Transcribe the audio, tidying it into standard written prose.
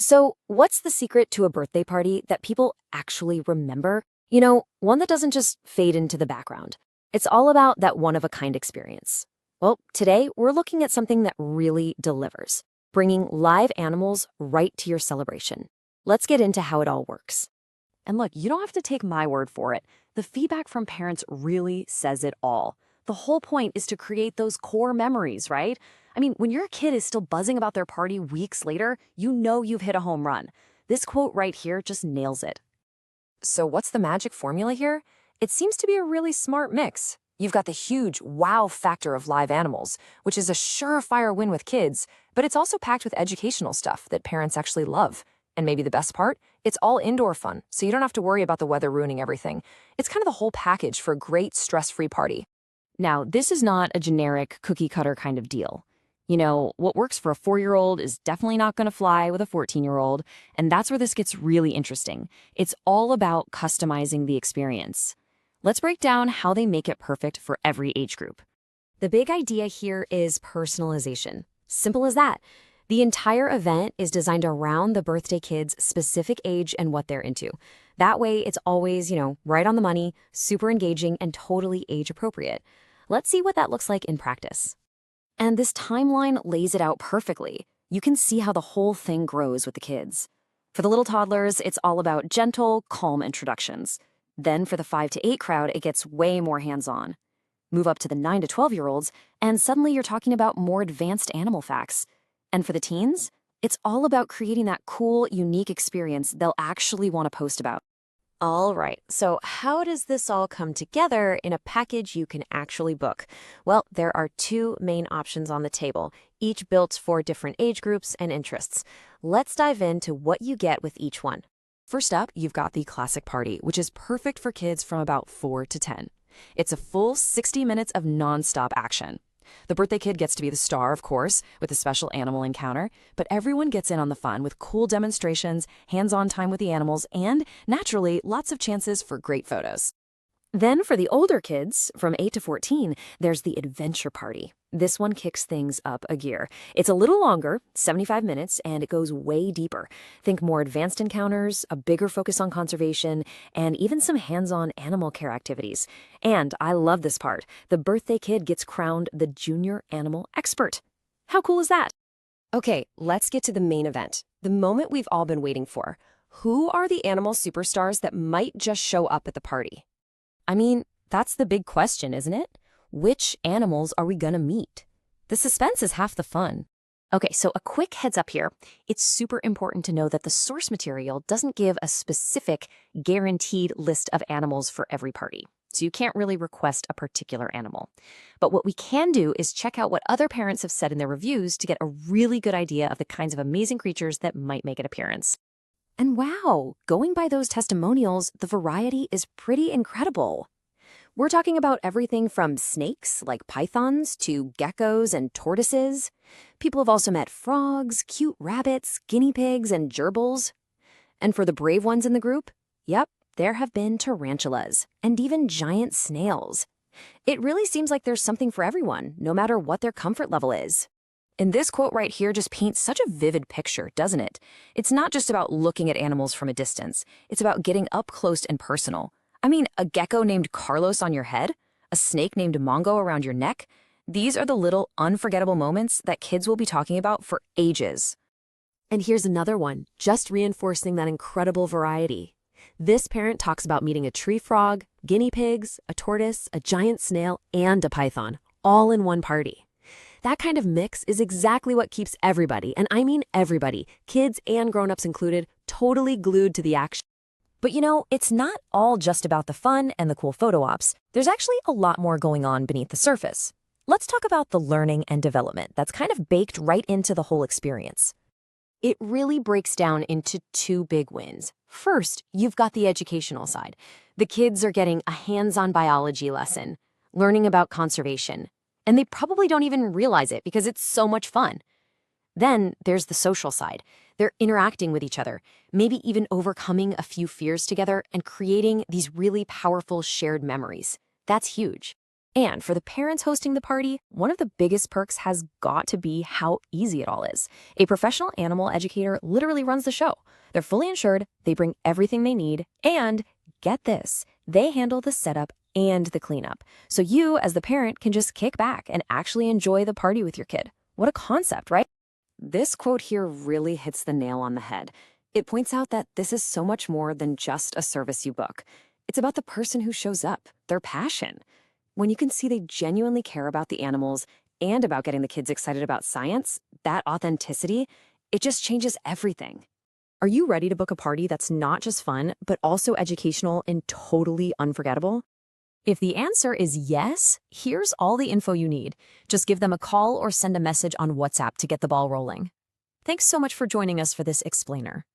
So, what's the secret to a birthday party that people actually remember? One that doesn't just fade into the background. It's all about that one of a kind experience. Well, today we're looking at something that really delivers, bringing live animals right to your celebration. Let's get into how it all works. And look, you don't have to take my word for it. The feedback from parents really says it all. The whole point is to create those core memories, right? I mean, when your kid is still buzzing about their party weeks later, you know you've hit a home run. This quote right here just nails it. So, what's the magic formula here? It seems to be a really smart mix. You've got the huge wow factor of live animals, which is a surefire win with kids, but it's also packed with educational stuff that parents actually love. And maybe the best part? It's all indoor fun, so you don't have to worry about the weather ruining everything. It's kind of the whole package for a great stress-free party. Now, this is not a generic cookie-cutter kind of deal. What works for a 4-year-old is definitely not going to fly with a 14-year-old, and that's where this gets really interesting. It's all about customizing the experience. Let's break down how they make it perfect for every age group. The big idea here is personalization. Simple as that. The entire event is designed around the birthday kid's specific age and what they're into. That way, it's always, right on the money, super engaging, and totally age appropriate. Let's see what that looks like in practice. And this timeline lays it out perfectly. You can see how the whole thing grows with the kids. For the little toddlers, it's all about gentle, calm introductions. Then for the 5 to 8 crowd, it gets way more hands-on. Move up to the 9 to 12-year-olds, and suddenly you're talking about more advanced animal facts. And for the teens, it's all about creating that cool, unique experience they'll actually want to post about. All right, so how does this all come together in a package you can actually book? Well, there are two main options on the table, each built for different age groups and interests. Let's dive into what you get with each one. First up, you've got the Classic Party, which is perfect for kids from about 4 to 10. It's a full 60 minutes of nonstop action. The birthday kid gets to be the star, of course, with a special animal encounter, but everyone gets in on the fun with cool demonstrations, hands-on time with the animals, and, naturally, lots of chances for great photos. Then for the older kids, from 8 to 14, there's the Adventure Party. This one kicks things up a gear. It's a little longer, 75 minutes, and it goes way deeper. Think more advanced encounters, a bigger focus on conservation, and even some hands-on animal care activities. And I love this part. The birthday kid gets crowned the Junior Animal Expert. How cool is that? Okay, let's get to the main event, the moment we've all been waiting for. Who are the animal superstars that might just show up at the party? I mean, that's the big question, isn't it? Which animals are we gonna meet? The suspense is half the fun. Okay, so a quick heads up here. It's super important to know that the source material doesn't give a specific, guaranteed list of animals for every party. So you can't really request a particular animal. But what we can do is check out what other parents have said in their reviews to get a really good idea of the kinds of amazing creatures that might make an appearance. And wow, going by those testimonials, the variety is pretty incredible. We're talking about everything from snakes, like pythons, to geckos and tortoises. People have also met frogs, cute rabbits, guinea pigs, and gerbils. And for the brave ones in the group, yep, there have been tarantulas, and even giant snails. It really seems like there's something for everyone, no matter what their comfort level is. And this quote right here just paints such a vivid picture, doesn't it? It's not just about looking at animals from a distance. It's about getting up close and personal. I mean, a gecko named Carlos on your head? A snake named Mongo around your neck? These are the little unforgettable moments that kids will be talking about for ages. And here's another one, just reinforcing that incredible variety. This parent talks about meeting a tree frog, guinea pigs, a tortoise, a giant snail, and a python, all in one party. That kind of mix is exactly what keeps everybody, and I mean everybody, kids and grown-ups included, totally glued to the action. But it's not all just about the fun and the cool photo ops. There's actually a lot more going on beneath the surface. Let's talk about the learning and development that's kind of baked right into the whole experience. It really breaks down into two big wins. First, you've got the educational side. The kids are getting a hands-on biology lesson, learning about conservation. And they probably don't even realize it because it's so much fun. Then there's the social side. They're interacting with each other, maybe even overcoming a few fears together and creating these really powerful shared memories. That's huge. And for the parents hosting the party, one of the biggest perks has got to be how easy it all is. A professional animal educator literally runs the show. They're fully insured, they bring everything they need, and get this, they handle the setup and the cleanup. So you, as the parent, can just kick back and actually enjoy the party with your kid. What a concept, right? This quote here really hits the nail on the head. It points out that this is so much more than just a service you book. It's about the person who shows up, their passion. When you can see they genuinely care about the animals and about getting the kids excited about science, that authenticity, it just changes everything. Are you ready to book a party that's not just fun, but also educational and totally unforgettable? If the answer is yes, here's all the info you need. Just give them a call or send a message on WhatsApp to get the ball rolling. Thanks so much for joining us for this explainer.